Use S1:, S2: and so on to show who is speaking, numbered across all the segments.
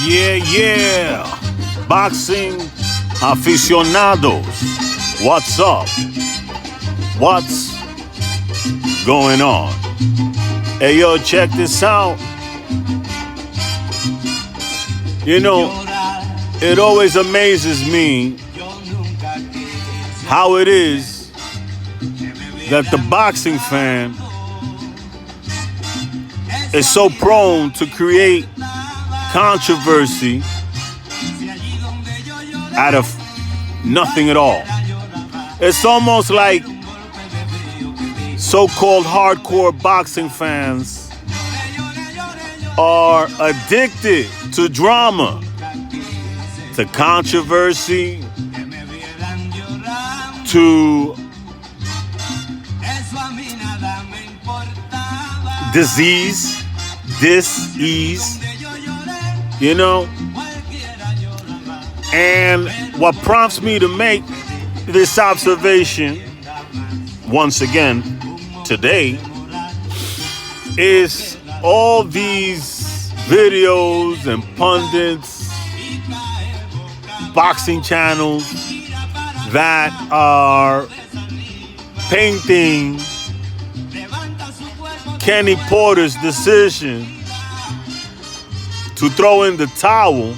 S1: Yeah. Boxing aficionados. What's up? What's going on? Hey, yo, check this out. You know, it always amazes me how it is that the boxing fan is so prone to create controversy out of nothing at all. It's almost like so-called hardcore boxing fans are addicted to drama, to controversy, to disease, dis-ease, you know? And what prompts me to make this observation, once again, today, is all these videos and pundits, boxing channels that are painting Kenny Porter's decision to throw in the towel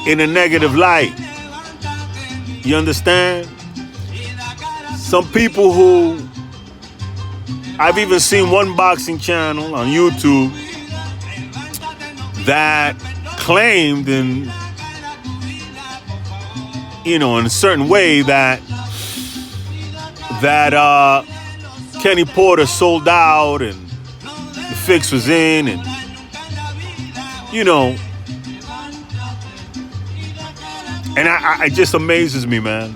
S1: in a negative light. You understand? Some people who, I've even seen one boxing channel on YouTube that claimed in a certain way that Kenny Porter sold out and the fix was in, and and it just amazes me, man.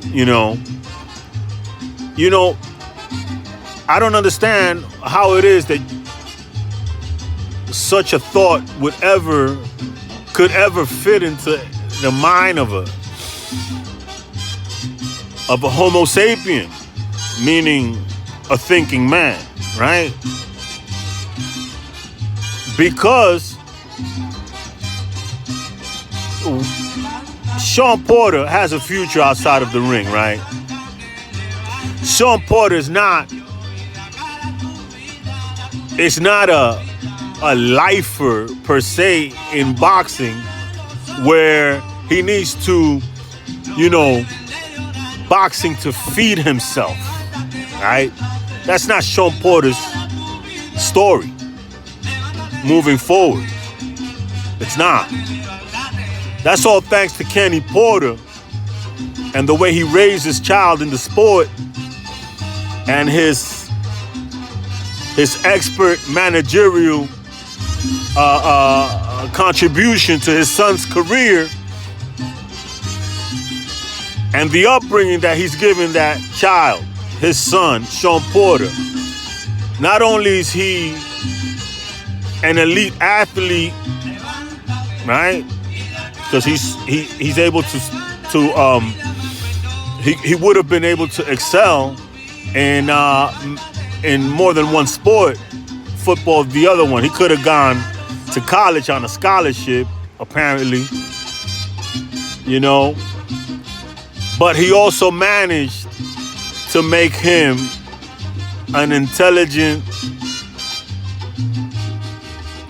S1: I don't understand how it is that such a thought could ever fit into the mind of a Homo sapien, meaning a thinking man, right? Because Shawn Porter has a future outside of the ring, right? Shawn Porter is not a lifer per se in boxing where he needs to, boxing to feed himself, right? That's not Shawn Porter's story moving forward. It's not. That's all thanks to Kenny Porter and the way he raised his child in the sport and his expert managerial contribution to his son's career and the upbringing that he's given that child, his son, Shawn Porter. Not only is he an elite athlete, right? Because he's able to he would have been able to excel in more than one sport. Football, the other one. He could have gone to college on a scholarship, apparently. But he also managed to make him an intelligent,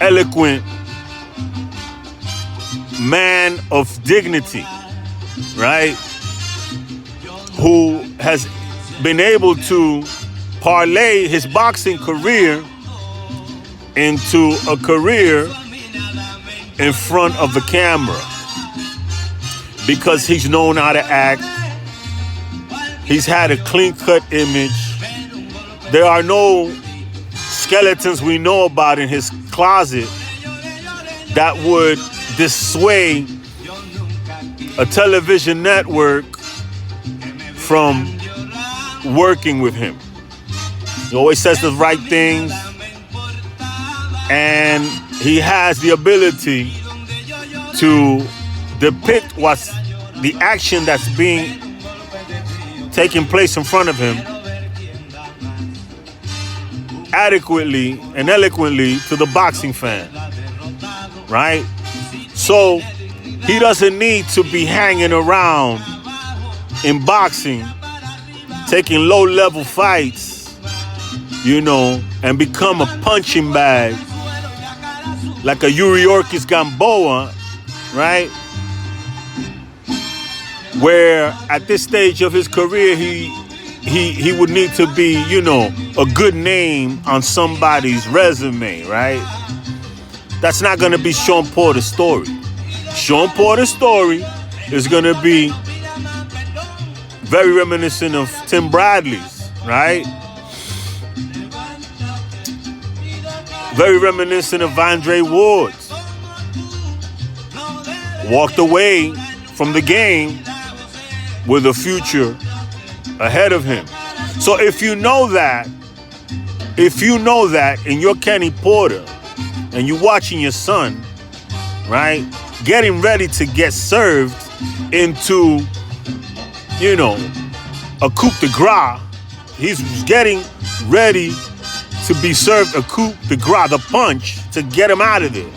S1: eloquent man of dignity, right? Who has been able to parlay his boxing career into a career in front of the camera because he's known how to act. He's had a clean-cut image. There are no skeletons we know about in his closet that would dissuade a television network from working with him. He always says the right things, and he has the ability to depict what's the action that's being taking place in front of him adequately and eloquently to the boxing fan, right? So he doesn't need to be hanging around in boxing, taking low-level fights, and become a punching bag like a Yuriorkis Gamboa, right? Where at this stage of his career, he would need to be, a good name on somebody's resume, right? That's not going to be Shawn Porter's story. Shawn Porter's story is going to be very reminiscent of Tim Bradley's, right? Very reminiscent of Andre Ward's. Walked away from the game with a future ahead of him. So if you know that and you're Kenny Porter and you're watching your son, right, getting ready to get served into, a coup de grace, he's getting ready to be served a coup de grace, the punch to get him out of there,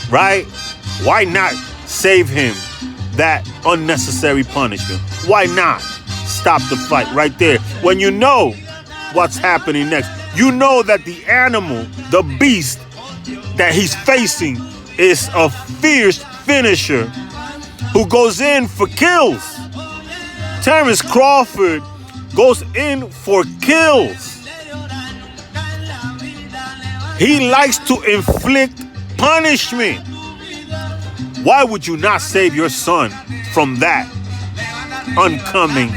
S1: right? Why not save him that unnecessary punishment? Why not stop the fight right there when you know what's happening next? You know that the animal, the beast that he's facing is a fierce finisher who goes in for kills. Terrence Crawford goes in for kills. He likes to inflict punishment. Why would you not save your son from that oncoming,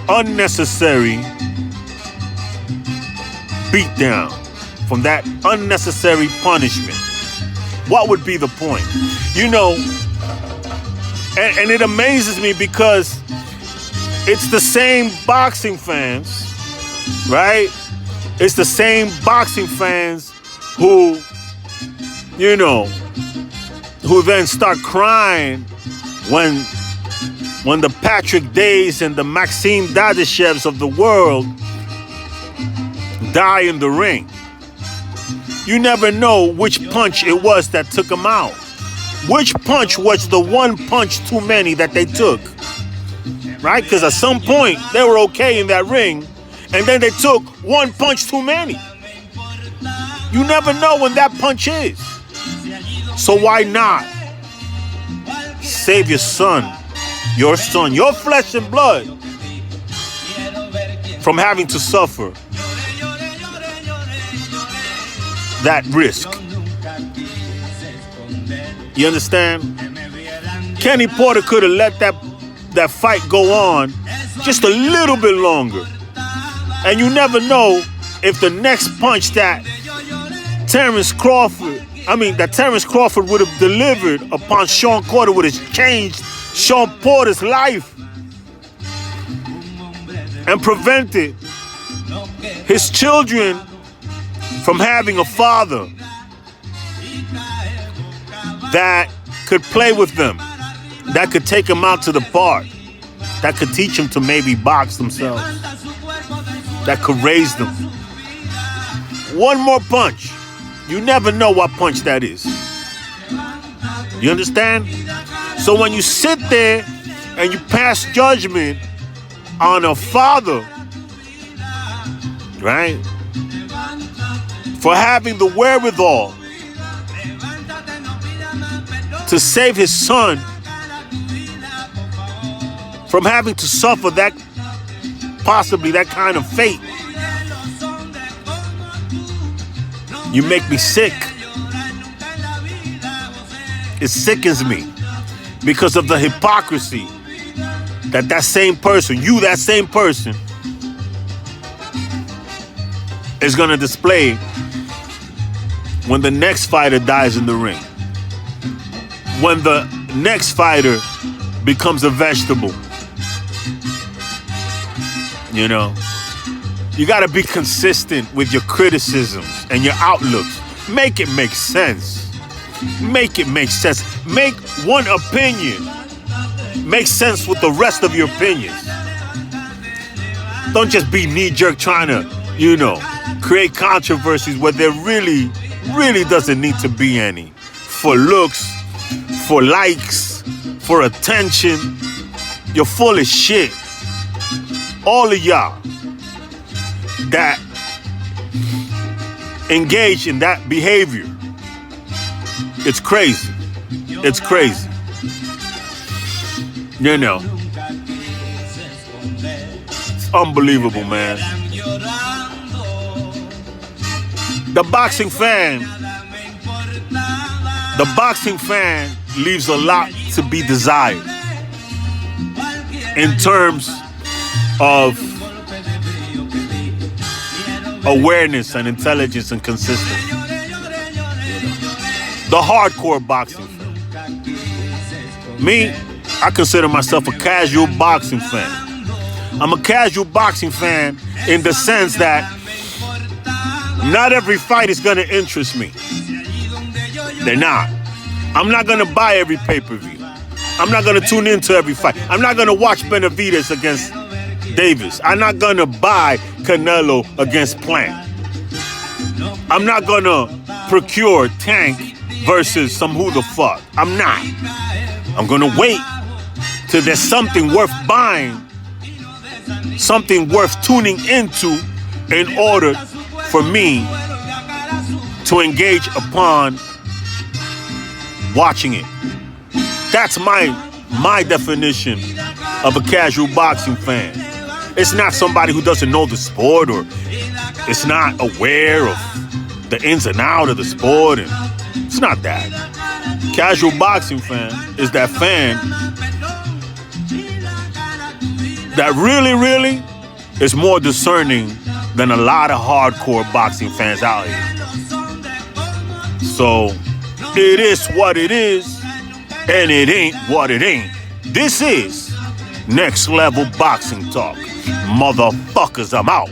S1: unnecessary beatdown, from that unnecessary punishment? What would be the point? And it amazes me because it's the same boxing fans, right? It's the same boxing fans who then start crying when the Patrick Days and the Maxime Dadashevs of the world die in the ring. You never know which punch it was that took them out. Which punch was the one punch too many that they took, right? Because at some point, they were okay in that ring, and then they took one punch too many. You never know when that punch is. So why not save your son, your flesh and blood, from having to suffer that risk? You understand? Kenny Porter could have let that fight go on just a little bit longer. And you never know if the next punch that Terrence Crawford would have delivered upon Shawn Porter would have changed Shawn Porter's life and prevented his children from having a father that could play with them, that could take them out to the park, that could teach them to maybe box themselves, that could raise them. One more punch. You never know what punch that is. You understand? So when you sit there and you pass judgment on a father, right, for having the wherewithal to save his son from having to suffer possibly that kind of fate, you make me sick. It sickens me because of the hypocrisy that same person is going to display when the next fighter dies in the ring. When the next fighter becomes a vegetable. You got to be consistent with your criticisms and your outlooks. Make it make sense. Make it make sense. Make one opinion make sense with the rest of your opinions. Don't just be knee-jerk trying to, create controversies where there really, really doesn't need to be any. For looks, for likes, for attention. You're full of shit. All of y'all that engage in that behavior. It's crazy. It's crazy. It's unbelievable, man. The boxing fan leaves a lot to be desired in terms of awareness and intelligence and consistency. The hardcore boxing fan. Me, I consider myself a casual boxing fan. I'm a casual boxing fan in the sense that not every fight is going to interest me. They're not. I'm not going to buy every pay-per-view. I'm not going to tune into every fight. I'm not going to watch Benavidez against Davis. I'm not going to buy Canelo against Plant. I'm not going to procure Tank versus some who the fuck. I'm not. I'm going to wait till there's something worth buying, something worth tuning into in order for me to engage upon watching it. That's my definition of a casual boxing fan. It's not somebody who doesn't know the sport or is not aware of the ins and outs of the sport. And it's not that. Casual boxing fan is that fan that really, really is more discerning than a lot of hardcore boxing fans out here. So it is what it is, and it ain't what it ain't. This is Next Level Boxing Talk. Motherfuckers, I'm out.